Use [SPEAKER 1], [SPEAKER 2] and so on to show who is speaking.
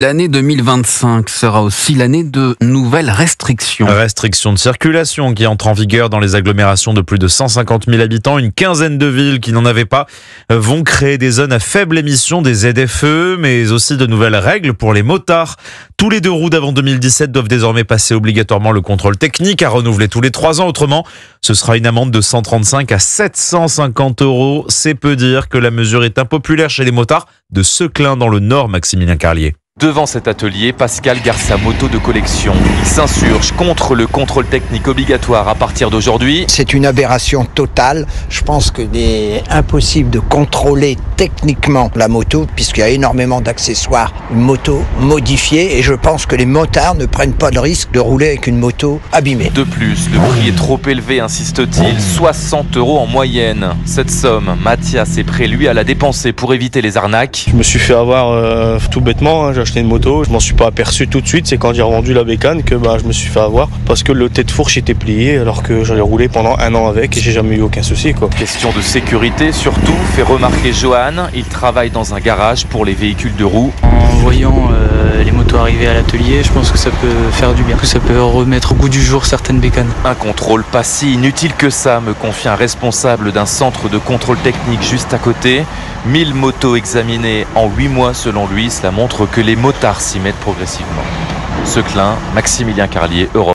[SPEAKER 1] L'année 2025 sera aussi l'année de nouvelles restrictions.
[SPEAKER 2] Restrictions de circulation qui entrent en vigueur dans les agglomérations de plus de 150 000 habitants. Une quinzaine de villes qui n'en avaient pas vont créer des zones à faible émission, des ZFE, mais aussi de nouvelles règles pour les motards. Tous les 2 roues d'avant 2017 doivent désormais passer obligatoirement le contrôle technique à renouveler tous les 3 ans. Autrement, ce sera une amende de 135 à 750 €. C'est peu dire que la mesure est impopulaire chez les motards de Seclin dans le Nord, Maximilien Carlier.
[SPEAKER 3] Devant cet atelier, Pascal gare sa moto de collection. Il s'insurge contre le contrôle technique obligatoire à partir d'aujourd'hui.
[SPEAKER 4] C'est une aberration totale. Je pense qu'il est impossible de contrôler techniquement la moto puisqu'il y a énormément d'accessoires, une moto modifiée, et je pense que les motards ne prennent pas le risque de rouler avec une moto abîmée.
[SPEAKER 3] De plus, le prix est trop élevé, insiste-t-il, 60 € en moyenne. Cette somme, Mathias est prêt lui à la dépenser pour éviter les arnaques.
[SPEAKER 5] Je me suis fait avoir tout bêtement, j'ai acheté une moto, je m'en suis pas aperçu tout de suite, c'est quand j'ai revendu la bécane que je me suis fait avoir parce que le tête fourche était plié alors que j'allais rouler pendant 1 an avec et j'ai jamais eu aucun souci.
[SPEAKER 3] Question de sécurité surtout, fait remarquer Johan, il travaille dans un garage pour les véhicules de roues.
[SPEAKER 6] En voyant les motos arriver à l'atelier, je pense que ça peut faire du bien, que ça peut remettre au goût du jour certaines bécanes.
[SPEAKER 3] Un contrôle pas si inutile que ça, me confie un responsable d'un centre de contrôle technique juste à côté. 1000 motos examinées en 8 mois selon lui, cela montre que les motards s'y mettent progressivement. Seclin, Maximilien Carlier, Europe.